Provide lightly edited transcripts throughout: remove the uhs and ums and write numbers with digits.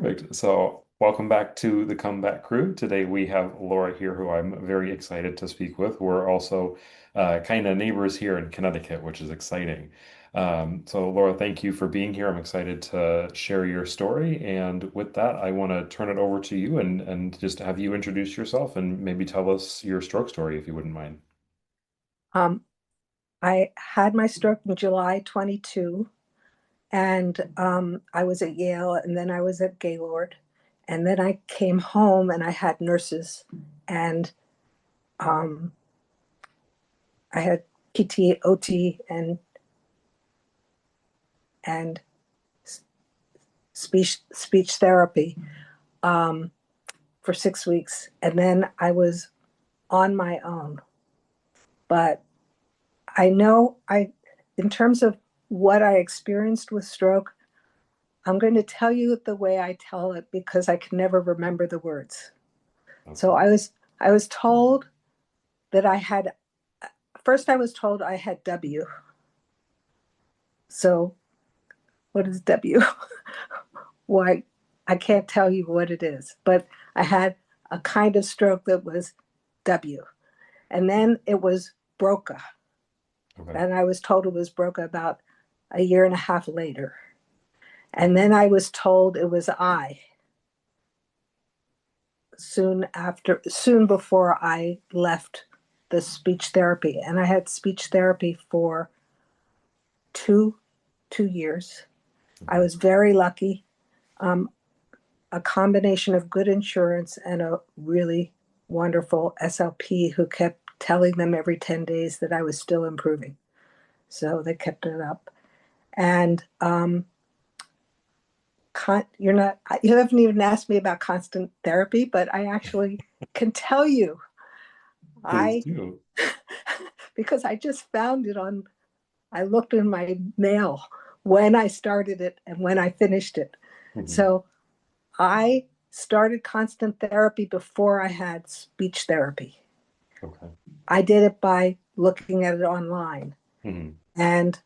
Perfect. So, welcome back to the Comeback Crew. Today we have Laura here, who I'm very excited to speak with. We're also kind of neighbors here in Connecticut, which is exciting. So, Laura, thank you for being here. I'm excited to share your story. And with that, I want to turn it over to you and just have you introduce yourself and maybe tell us your stroke story, if you wouldn't mind. Um, I had my stroke in July 22, and I was at Yale, and then I was at Gaylord, and then I came home and I had nurses, and um, I had PT, OT, and speech therapy um, for 6 weeks, and then I was on my own. But I know in terms of what I experienced with stroke, I'm going to tell you it the way I tell it because I can never remember the words. So Okay. I was told that I had first I was told I had W. So what is W? Why I can't tell you what it is, but I had a kind of stroke that was W. And then it was Broca. Okay. And I was told it was Broca about a year and a half later. And then I was told it was I soon before I left the speech therapy. And I had speech therapy for two two years. I Okay. was very lucky. Um, a combination of good insurance and a really wonderful SLP who kept telling them every 10 days that I was still improving. So they kept it up. And you haven't even asked me about constant therapy, but I actually can tell you. Please I do. because I just found it on, I looked in my mail when I started it and when I finished it. Mhm. So I started constant therapy before I had speech therapy. Okay. I did it by looking at it online. Mhm. And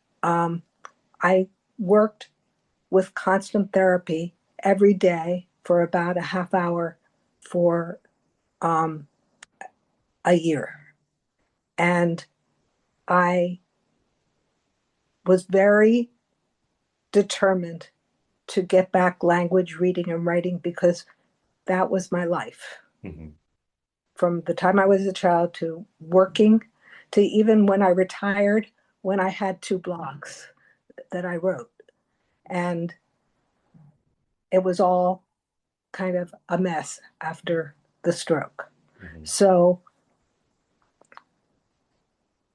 I worked with constant therapy every day for about a half hour for um, a year. And I was very determined to get back language, reading, and writing because that was my life. Mhm. From the time I was a child to working to even when I retired, when I had two blogs that I wrote. And it was all kind of a mess after the stroke. Mhm. So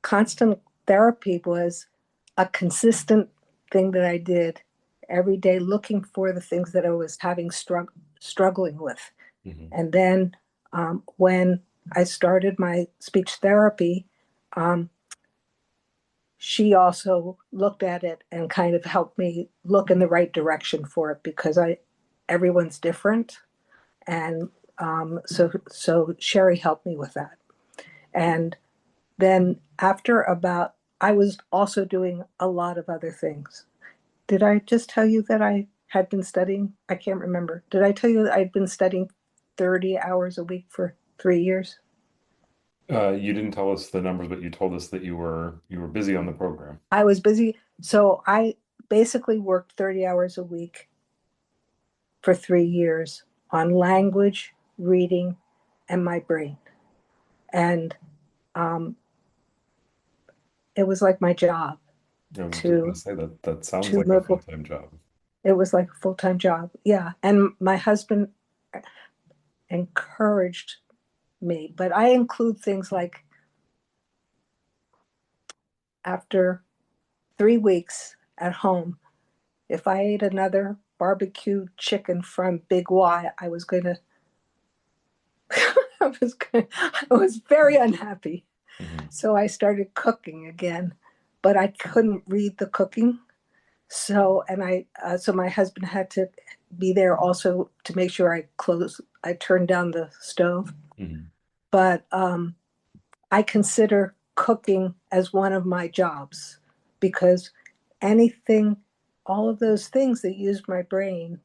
constant therapy was a consistent thing that I did every day, looking for the things that I was struggling with. Mhm. And then when I started my speech therapy, um, she also looked at it and kind of helped me look in the right direction for it because everyone's different, and so Sherry helped me with that. And then after about, I was also doing a lot of other things. Did I just tell you that I had been studying? I can't remember. Did I tell you that I'd been studying 30 hours a week for 3 years? You didn't tell us the numbers, but you told us that you were busy on the program. I was busy. So I basically worked 30 hours a week for 3 years on language, reading, and my brain. And um, it was like my job I was just going to to say that that sounds to like a move. full-time job. It was like a full-time job. Yeah. And my husband encouraged me, but I include things like after 3 weeks at home, if I ate another barbecue chicken from Big Y, I was going to, I was very unhappy. Hmm. So I started cooking again, but I couldn't read the cooking. So my husband had to be there also to make sure I turned down the stove. Hmm. But I consider cooking as one of my jobs because anything, all of those things that use my brain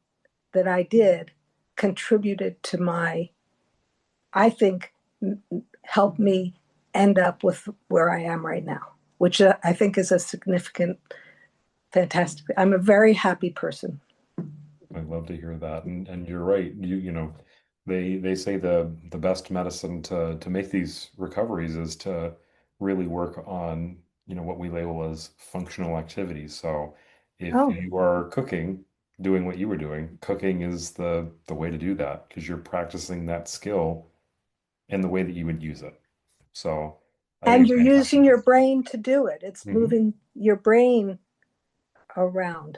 that I did contributed to my, I think, helped me end up with where I am right now, which I think is a significant, fantastic. I'm a very happy person. I love to hear that. And you're right. They say the best medicine to make these recoveries is to really work on, what we label as functional activities. So if Oh, you are cooking, doing what you were doing, cooking is the way to do that because you're practicing that skill in the way that you would use it. So I think and it's you're fantastic. using your brain to do it. It's Hmm. moving your brain around.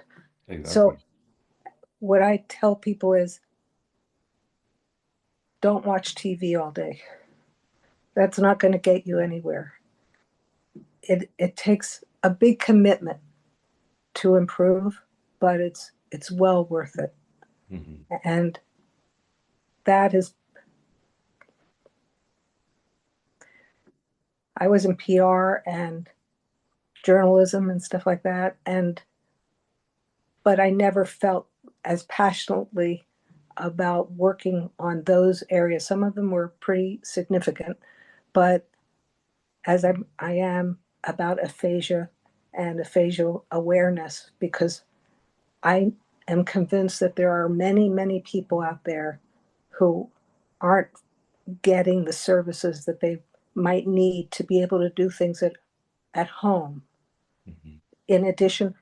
So Exactly. what I tell people is don't watch TV all day. That's not going to get you anywhere. It takes a big commitment to improve, but it's well worth it. Hmm. And that is, I was in PR and journalism and stuff like that, and but I never felt as passionately about working on those areas. Some of them were pretty significant, but as I am about aphasia and aphasia awareness, because I am convinced that there are many, many people out there who aren't getting the services that they might need to be able to do things at home. Hmm. In addition,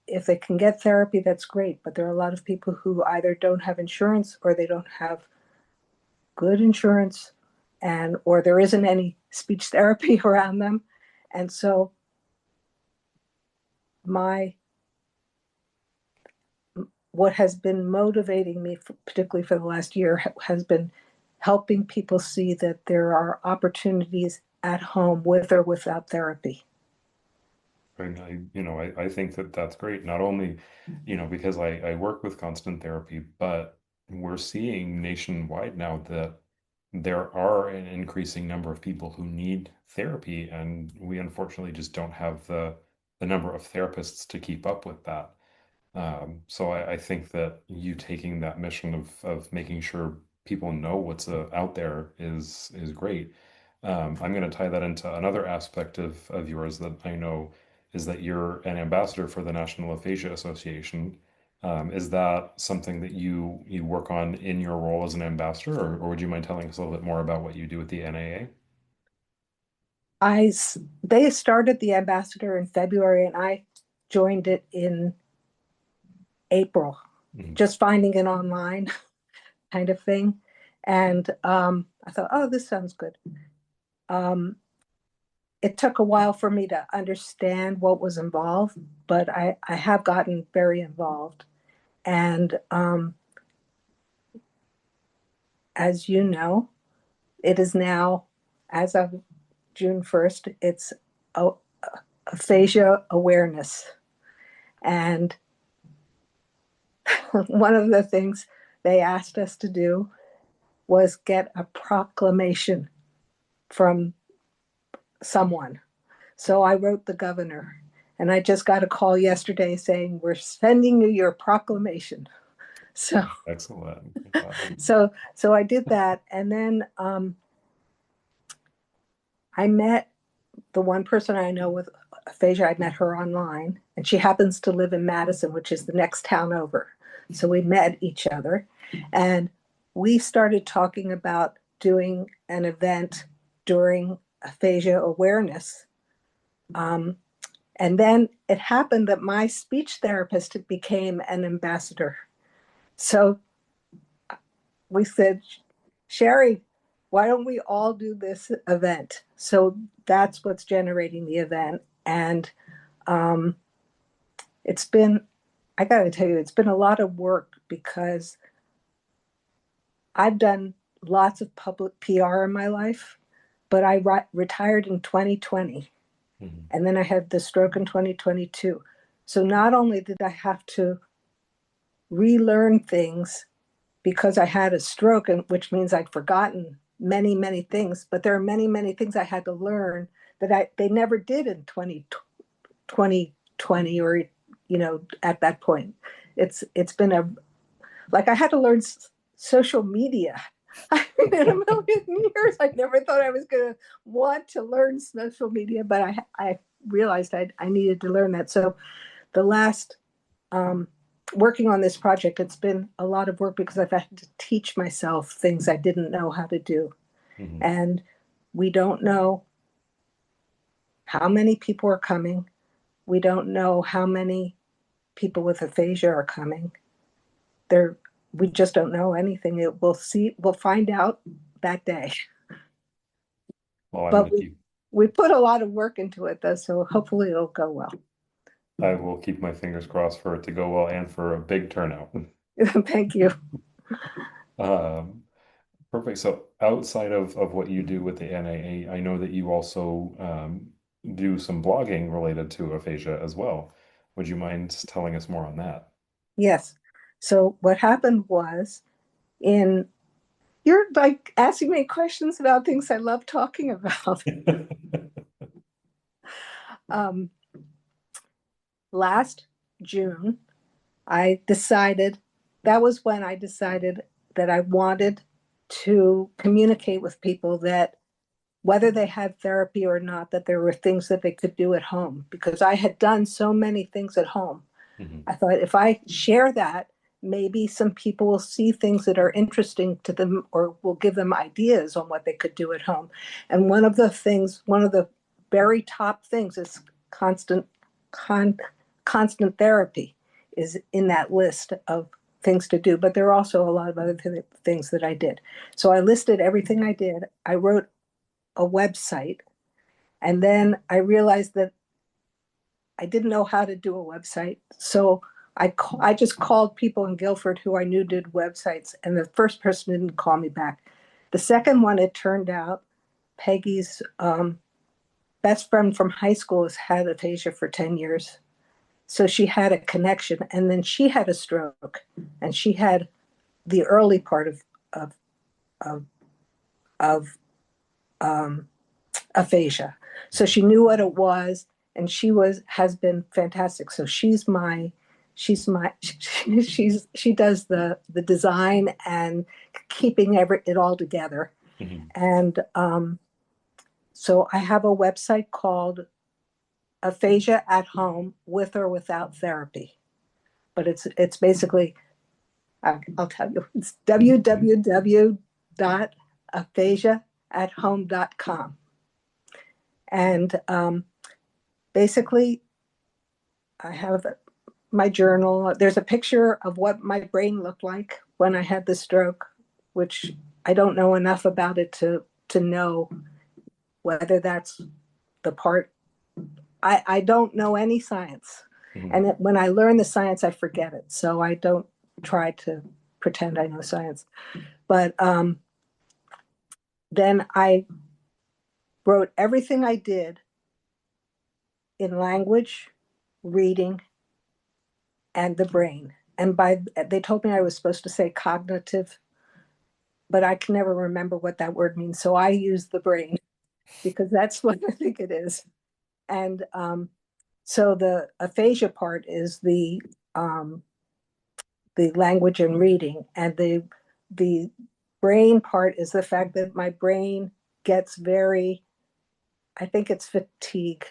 if they can get therapy, that's great. But there are a lot of people who either don't have insurance or they don't have good insurance, and or there isn't any speech therapy around them. And so my what has been motivating me, particularly for the last year, has been helping people see that there are opportunities at home with or without therapy. And I think that that's great. Not only, because I work with constant therapy, but we're seeing nationwide now that there are an increasing number of people who need therapy, and we unfortunately just don't have the number of therapists to keep up with that. So I think that you taking that mission of making sure people know what's out there is great. I'm going to tie that into another aspect of yours that I know is that you're an ambassador for the National Aphasia Association. Is that something that you work on in your role as an ambassador, or would you mind telling us a little bit more about what you do with the NAA? I they started the ambassador in February, and I joined it in April, Mhm. just finding it online kind of thing. And I thought, oh, this sounds good. Um, it took a while for me to understand what was involved, but I have gotten very involved. And as you know, it is now, as of June 1st, it's a, aphasia awareness. And one of the things they asked us to do was get a proclamation from someone. So I wrote the governor, and I just got a call yesterday saying we're sending you your proclamation. So Excellent. so I did that, and then I met the one person I know with aphasia. I met her online, and she happens to live in Madison, which is the next town over. So we met each other, and we started talking about doing an event during aphasia awareness. Um, and then it happened that my speech therapist became an ambassador. So we said, Sherry, why don't we all do this event? So that's what's generating the event. And um, it's been, I got to tell you, it's been a lot of work because I've done lots of public PR in my life, but I retired in 2020, Mhm. and then I had the stroke in 2022. So not only did I have to relearn things because I had a stroke, and which means I'd forgotten many, many things, but there are many, many things I had to learn that they never did in 2020 or at that point. It's been Like I had to learn social media. I mean, in a million years, I never thought I was going to want to learn social media, but I realized I needed to learn that. So the last um, working on this project, it's been a lot of work because I've had to teach myself things I didn't know how to do. Hmm. And we don't know how many people are coming. We don't know how many people with aphasia are coming. There, we just don't know anything. We'll see. We'll find out that day. Well, I'm But going to keep, we put a lot of work into it, though, so hopefully it'll go well. I will keep my fingers crossed for it to go well and for a big turnout. Thank you. Um, Perfect. So outside of what you do with the NAA, I know that you also do some blogging related to aphasia as well. Would you mind telling us more on that? Yes. So what happened was in you're like asking me questions about things I love talking about. Um, Last June, I decided that was when I decided that I wanted to communicate with people that whether they had therapy or not, that there were things that they could do at home because I had done so many things at home. Mhm. I thought if I share that, maybe some people will see things that are interesting to them or will give them ideas on what they could do at home. And one of the very top things is constant, con, constant therapy is in that list of things to do. But there are also a lot of other things that I did. So I listed everything I did. I wrote a website, and then I realized that I didn't know how to do a website. So I just called people in Guilford who I knew did websites, and the first person didn't call me back. The second one, it turned out Peggy's best friend from high school has had aphasia for 10 years. So she had a connection, and then she had a stroke, and she had the early part of, of, of aphasia. So she knew what it was, and she has been fantastic. So she does the design and keeping it all together. Mhm. And so I have a website called Aphasia at Home with or without therapy. But it's basically I'll tell you it's www.aphasiaathome.com. And basically, I have my journal. There's a picture of what my brain looked like when I had the stroke, which I don't know enough about it to know whether that's the part. I don't know any science, Mhm. and when I learn the science, I forget it. So I don't try to pretend I know science. But then I wrote everything I did in language, reading, and the brain. And they told me I was supposed to say cognitive, but I can never remember what that word means. So I use the brain because that's what I think it is. And so the aphasia part is the language and reading, and the brain part is the fact that my brain gets very, I think it's fatigue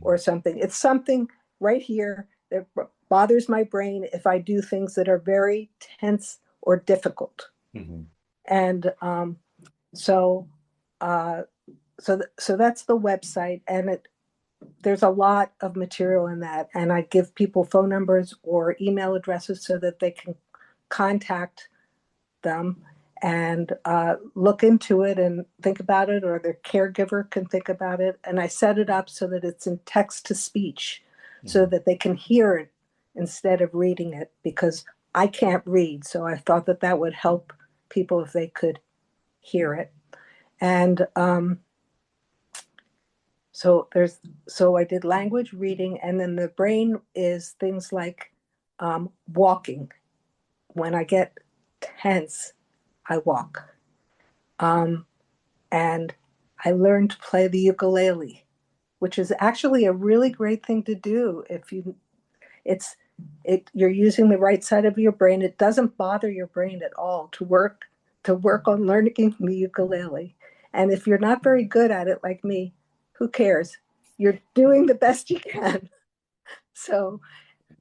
or Mhm. something. It's something right here that bothers my brain if I do things that are very tense or difficult. Mhm. And so, uh, so that's the website, and there's a lot of material in that. And I give people phone numbers or email addresses so that they can contact them and look into it and think about it, or their caregiver can think about it. And I set it up so that it's in text to speech so Mhm. that they can hear it instead of reading it because I can't read. So I thought that that would help people if they could hear it. And so I did language, reading, and then the brain is things like walking. When I get tense, I walk. Um, and I learned to play the ukulele, which is actually a really great thing to do if you it's You're using the right side of your brain. It doesn't bother your brain at all to work on learning the ukulele. And if you're not very good at it like me, who cares? You're doing the best you can. So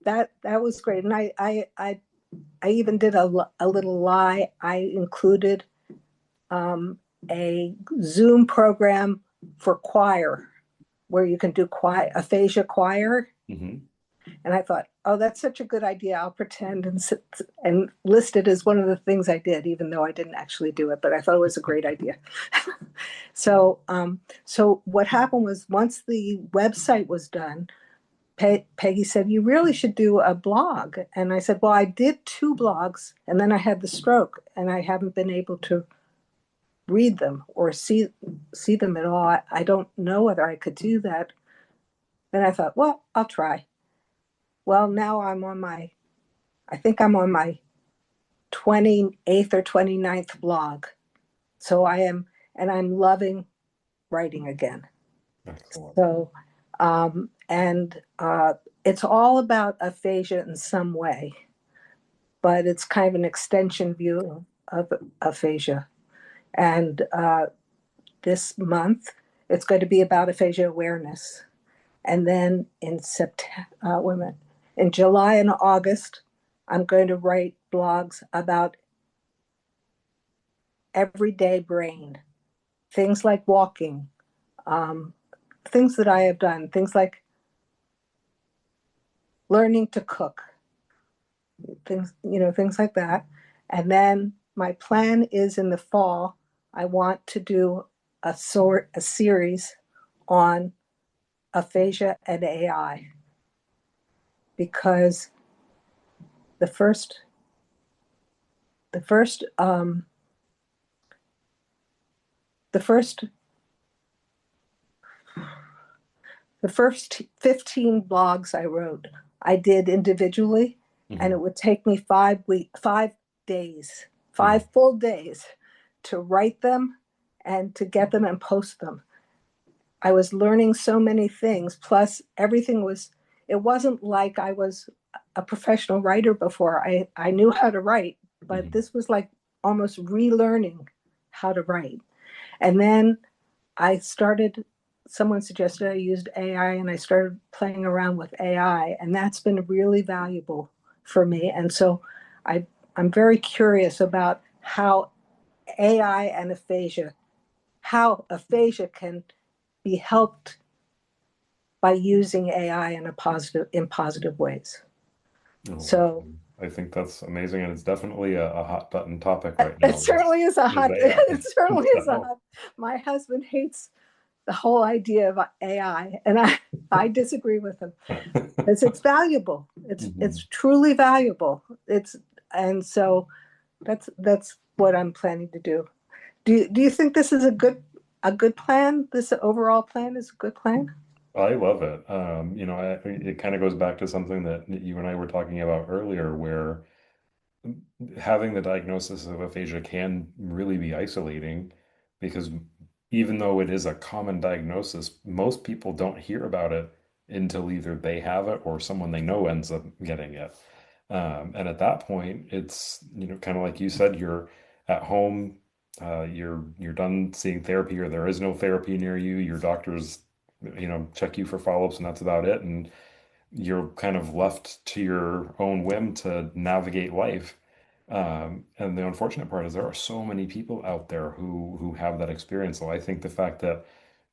that was great. And I even did a little lie. I included a Zoom program for choir where you can do choir, aphasia choir. Hmm. And I thought, oh, that's such a good idea. I'll pretend and list it as one of the things I did, even though I didn't actually do it. But I thought it was a great idea. So what happened was once the website was done, Peggy said, you really should do a blog. And I said, well, I did 2 blogs and then I had the stroke and I haven't been able to read them or see them at all. I don't know whether I could do that. Then I thought, well, I'll try. Well, now I think I'm on my 28th or 29th blog. So and I'm loving writing again. Excellent. So, and it's all about aphasia in some way, but it's kind of an extension view of aphasia. And this month, it's going to be about aphasia awareness. And then in in July and August, I'm going to write blogs about everyday brain, things like walking, um, things that I have done, things like learning to cook, things like that. And then my plan is in the fall, I want to do a series on aphasia and AI because the first the first the first the first 15 blogs I wrote, I did individually, and it Hmm. would take me 5 days, Hmm. 5 full days to write them and to get them and post them. I was learning so many things. Plus, it wasn't like I was a professional writer before. I knew how to write, but Hmm. this was like almost relearning how to write. And then I started, someone suggested I used AI and I started playing around with AI, and that's been really valuable for me. And so I, I'm very curious about AI and how aphasia can be helped by using AI in positive ways. Oh, So I think that's amazing, and it's definitely a hot button topic right it now. certainly is Is AI? it certainly is a So, hot. My husband hates the whole idea of AI, and I disagree with him because it's valuable. It's mhm. truly valuable. And so that's what I'm planning to do. Do you think this is a good plan? This overall plan is a good plan? I love it. It kind of goes back to something that you and I were talking about earlier, where having the diagnosis of aphasia can really be isolating because even though it is a common diagnosis, most people don't hear about it until either they have it or someone they know ends up getting it. And at that point, it's, kind of like you said, you're at home, you're done seeing therapy, or there is no therapy near you. Your doctors, check you for follow-ups, and that's about it. And you're kind of left to your own whim to navigate life. And the unfortunate part is there are so many people out there who have that experience. So I think the fact that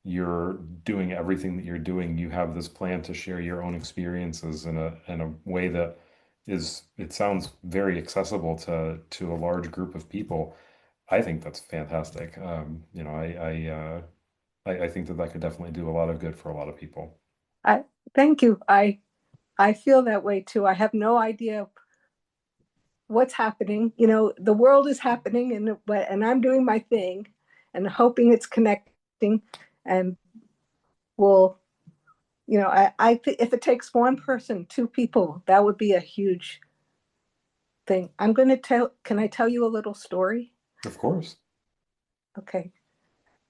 you're doing everything that you're doing, you have this plan to share your own experiences in a way that it sounds very accessible to a large group of people. I think that's fantastic. I think that that could definitely do a lot of good for a lot of people. I thank you. I feel that way too. I have no idea what's happening. The world is happening, and I'm doing my thing, and hoping it's connecting, and will if it takes one person, 2 people, that would be a huge thing. I'm going to tell. Can I tell you a little story? Of course. Okay,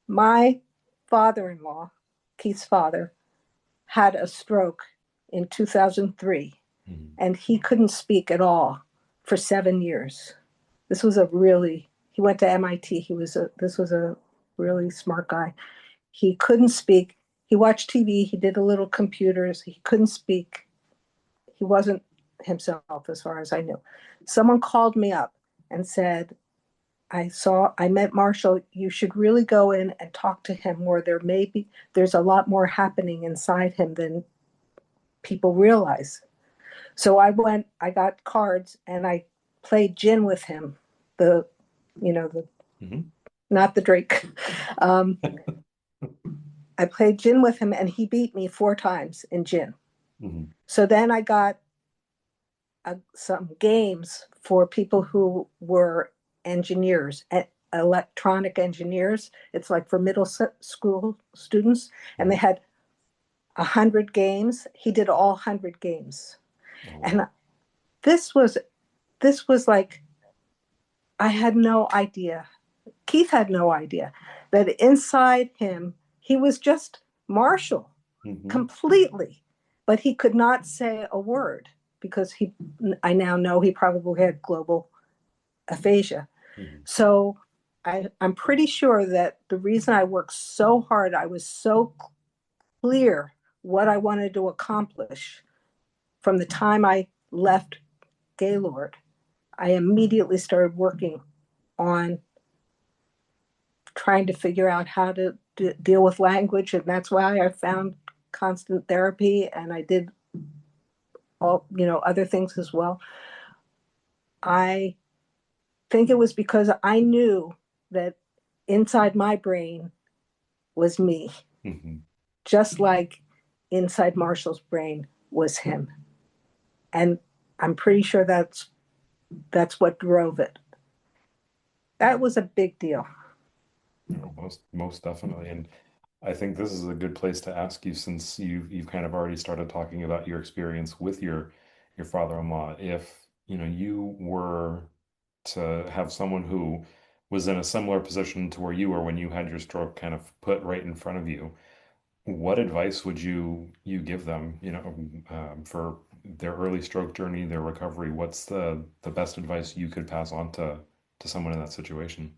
my father-in-law, Keith's father, had a stroke in 2003. Mhm. and he couldn't speak at all for 7 years. This was a really, he went to MIT. This was a really smart guy. He couldn't speak. He watched TV. He did a little computers. He couldn't speak. He wasn't himself as far as I knew. Someone called me up and said, I met Marshall. You should really go in and talk to him more. There's a lot more happening inside him than people realize. So I got cards and I played gin with him. The, the, Mhm. not the drink. Um, I played gin with him and he beat me 4 times in gin. Mhm. So then I got some games for people who were engineers, electronic engineers. It's like for middle school students, and they Mhm. had 100 games. He did all 100 games, Oh, and wow. this was this was like I had no idea. Keith had no idea that inside him he was just Marshall Mhm. completely, but he could not say a word because I now know he probably had global aphasia. Mhm. So I'm pretty sure that the reason I worked so hard, I was so clear what I wanted to accomplish from the time I left Gaylord. I immediately started working on trying to figure out how to deal with language, and that's why I found constant therapy, and I did all other things as well. I think it was because I knew that inside my brain was me, Mhm. just like inside Marshall's brain was him. And I'm pretty sure that's what drove it. That was a big deal. No, most definitely. And I think this is a good place to ask you, since you've kind of already started talking about your experience with your father-in-law. If, you were to have someone who was in a similar position to where you were when you had your stroke kind of put right in front of you, what advice would you give them, for their early stroke journey, their recovery? What's the best advice you could pass on to someone in that situation?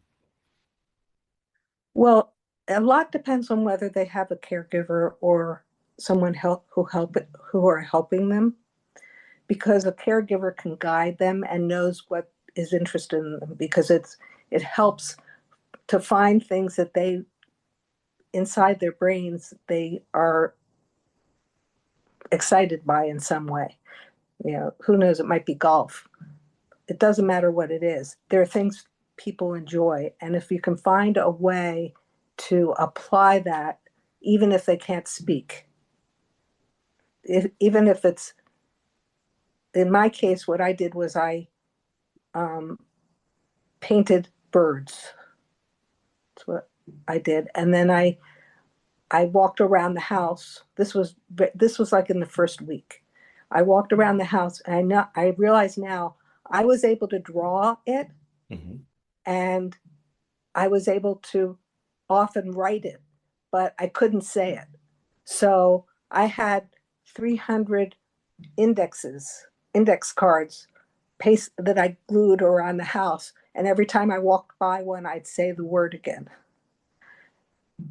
Well, a lot depends on whether they have a caregiver or someone who are helping them, because a caregiver can guide them and knows what is interested in them, because it helps to find things that they inside their brains they are excited by in some way. Who knows, it might be golf. It doesn't matter what it is. There are things people enjoy, and if you can find a way to apply that, even if they can't speak, even if it's, in my case, what I did was I um, painted birds. That's what I did, and then I walked around the house. This was like in the first week. I walked around the house, and I realize now I was able to draw it, Hmm. and I was able to often write it, but I couldn't say it. So I had 300 index cards paste that I glued around the house. And every time I walked by one, I'd say the word again.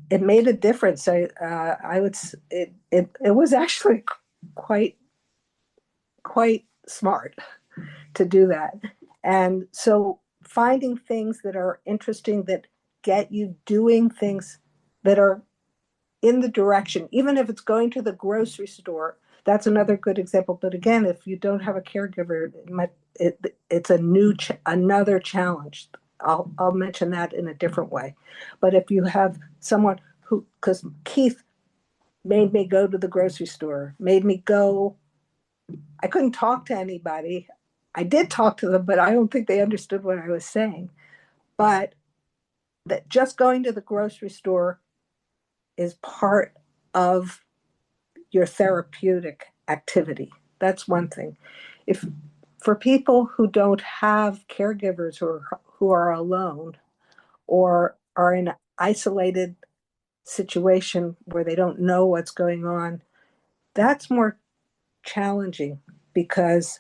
It made a difference. I would, it was actually quite, quite smart to do that. And so finding things that are interesting, that get you doing things that are in the direction, even if it's going to the grocery store. That's another good example. But again, if you don't have a caregiver, it's another challenge. I'll mention that in a different way. But if you have someone who, because Keith made me go to the grocery store, made me go. I couldn't talk to anybody. I did talk to them, but I don't think they understood what I was saying. But that just going to the grocery store is part of your therapeutic activity. That's one thing. If For people who don't have caregivers, who are alone or are in an isolated situation where they don't know what's going on, that's more challenging. because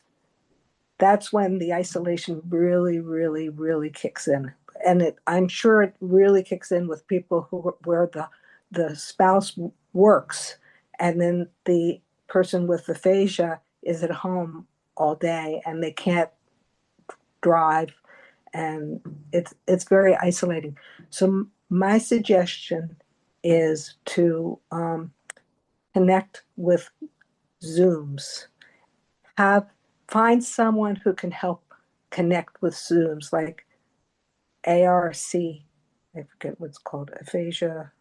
that's when the isolation really, really, really kicks in. And I'm sure it really kicks in with people where the spouse works, and then the person with aphasia is at home all day and they can't drive, and it's very isolating. So my suggestion is to connect with Zooms. Have Find someone who can help connect with Zooms, like ARC. I forget what's called, aphasia.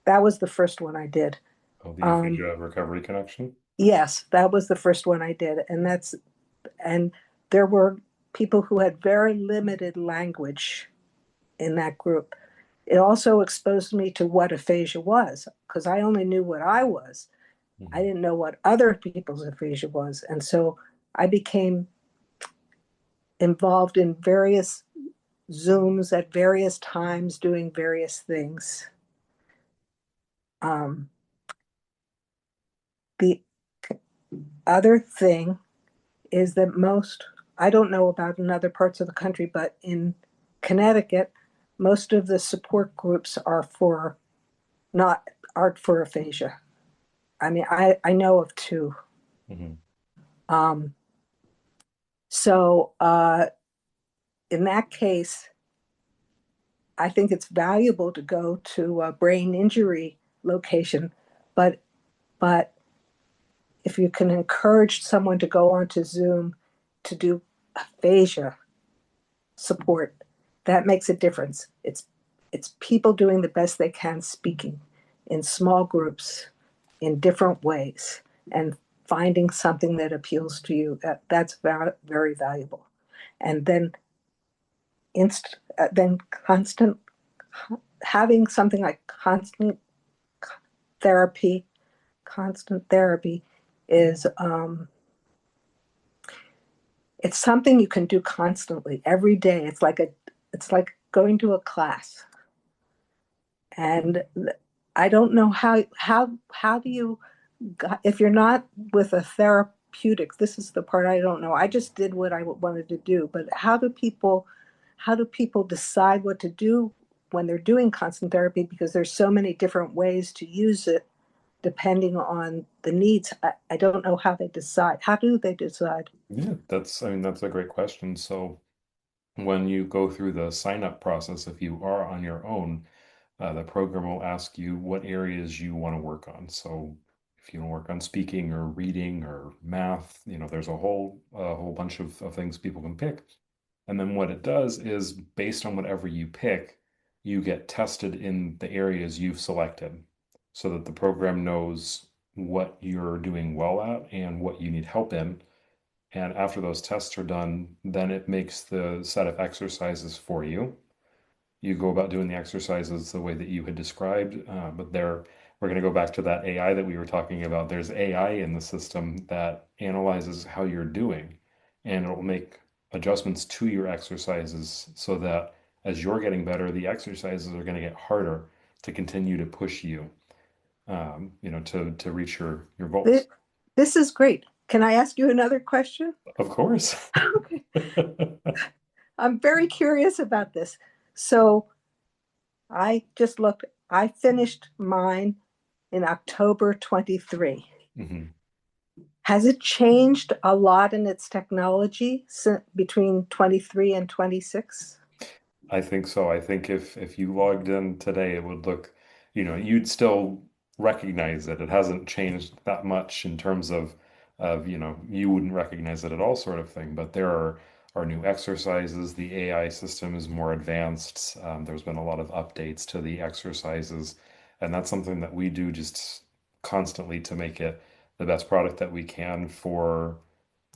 That was the first one I did. Oh, the Um, Aphasia Recovery Connection. yes, that was the first one I did, and there were people who had very limited language in that group. It also exposed me to what aphasia was, because I only knew what I was. I Mhm. didn't know what other people's aphasia was, and so I became involved in various Zooms at various times doing various things. Um, the other thing is that I don't know about in other parts of the country, but in Connecticut, most of the support groups not are for aphasia. I mean, I know of two. Mhm. Um, so in that case, I think it's valuable to go to a brain injury location, but but if you can encourage someone to go onto Zoom to do aphasia support, that makes a difference. It's people doing the best they can, speaking in small groups in different ways, and finding something that appeals to you. That's very valuable. And then constant having something like therapy. Constant therapy is it's something you can do constantly every day. It's like going to a class. And I don't know how do you, if you're not with a therapeutic, this is the part I don't know. I just did what I wanted to do, but how do people decide what to do when they're doing constant therapy, because there's so many different ways to use it depending on the needs. I don't know how they decide. How do they decide? Yeah, I mean, that's a great question. So when you go through the sign up process, if you are on your own, the program will ask you what areas you want to work on. So if you want to work on speaking or reading or math, there's a whole bunch of things people can pick. And then what it does is based on whatever you pick, you get tested in the areas you've selected so that the program knows what you're doing well at and what you need help in. And after those tests are done, then it makes the set of exercises for you. You go about doing the exercises the way that you had described, but we're going to go back to that AI that we were talking about. There's AI in the system that analyzes how you're doing, and it'll make adjustments to your exercises so that as you're getting better, the exercises are going to get harder to continue to push you, to reach your This, goals. this is great. Can I ask you another question? Of course. Okay. I'm very curious about this. So I just looked, I finished mine in October 23. Mhm. Has it changed a lot in its technology between 23 and 26? I think so. I think if you logged in today, it would look, you'd still recognize it. It hasn't changed that much in terms of, you wouldn't recognize it at all sort of thing. But there are new exercises. The AI system is more advanced. There's been a lot of updates to the exercises, and that's something that we do just constantly to make it the best product that we can for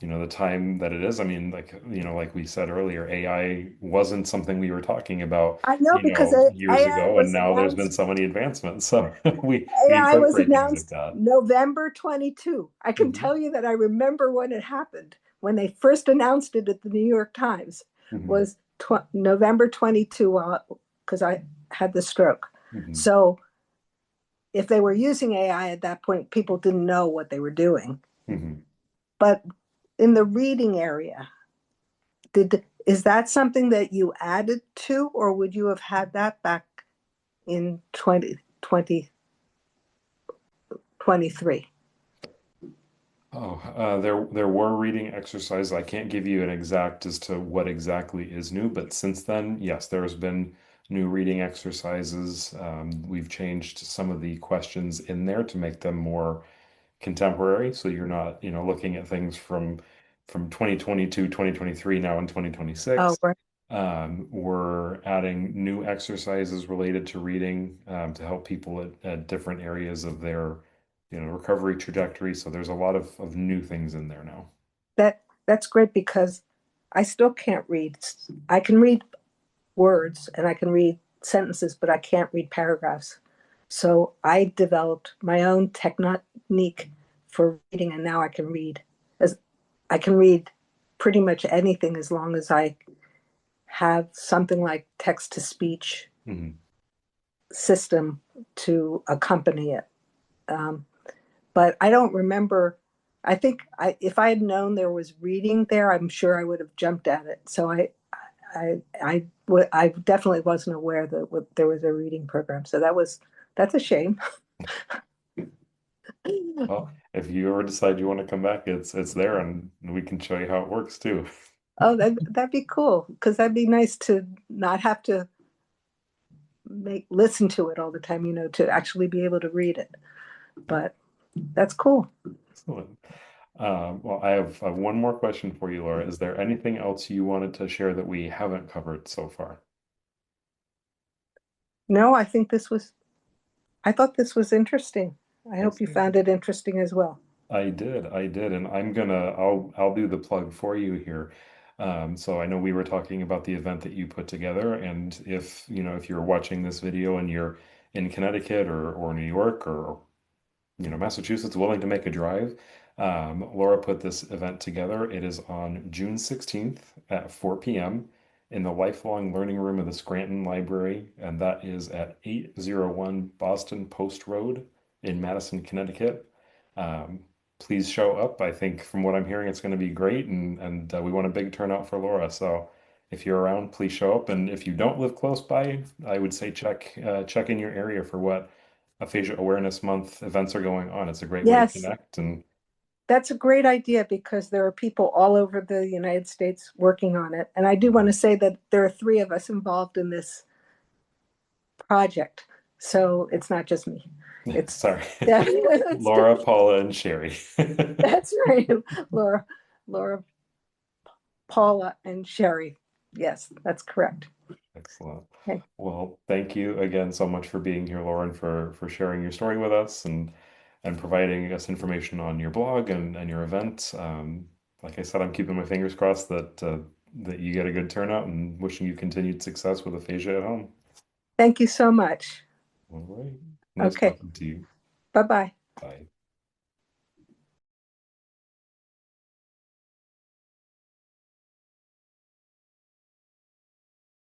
the time that it is. I mean, like we said earlier, AI wasn't something we were talking about, I know, because years AI ago, and was now there's been announced so many advancements. So we AI was incorporate things like announced that. November 22. I can Hmm. tell you that I remember when it happened. When they first announced it at the New York Times Hmm. was November 22, because I had the stroke. Hmm. So if they were using AI at that point, people didn't know what they were doing. Hmm. But in the reading area, is that something that you added to, or would you have had that back in 2023? Oh, there were reading exercises. I can't give you an exact as to what exactly is new, but since then, yes, there's been new reading exercises. We've changed some of the questions in there to make them more contemporary, so you're not, looking at things from 2022, 2023, now in Oh, 2026. right. We're adding new exercises related to reading to help people at different areas of their, recovery trajectory. So there's a lot of new things in there now. That's great because I still can't read. I can read words and I can read sentences, but I can't read paragraphs. So I developed my own technique for reading, and now I can read. As I can read pretty much anything as long as I have something like text to speech Mhm. system to accompany it. Um, but I don't remember. I think if I had known there was reading there, I'm sure I would have jumped at it. So I definitely wasn't aware that there was a reading program. So that's a shame. Well, if you ever decide you want to come back, it's there, and we can show you how it works too. Oh, that'd be cool because that'd be nice to not have to make listen to it all the time, to actually be able to read it. But that's cool. Excellent. Well, I have one more question for you, Laura. Is there anything else you wanted to share that we haven't covered so far? No, I thought this was interesting. I hope you Excellent. found it interesting as well. I did, and I'll do the plug for you here. So I know we were talking about the event that you put together, and if you're watching this video and you're in Connecticut or New York or Massachusetts willing to make a drive, Laura put this event together. It is on June 16th at 4 p.m. in the Lifelong Learning Room of the Scranton Library, and that is at 801 Boston Post Road in Madison, Connecticut. Um, Please show up. I think from what I'm hearing, it's going to be great, and we want a big turnout for Laura. So if you're around, please show up. And if you don't live close by, I would say check in your area for what Aphasia Awareness Month events are going on. It's a great way to Yes, connect. And that's a great idea because there are people all over the United States working on it. And I do want to say that there are three of us involved in this project. So it's not just me. It's sorry, yeah, Laura, Paula, and Sherry. that's right. Laura, Laura, Paula, and Sherry. Yes, that's correct. Excellent. Okay. Well, thank you again so much for being here, Lauren, for sharing your story with us and providing us information on your blog and your event. Like I said, I'm keeping my fingers crossed that you get a good turnout and wishing you continued success with aphasia at home. Thank you so much. All right. Nice Okay. talking to you. Bye bye. Bye.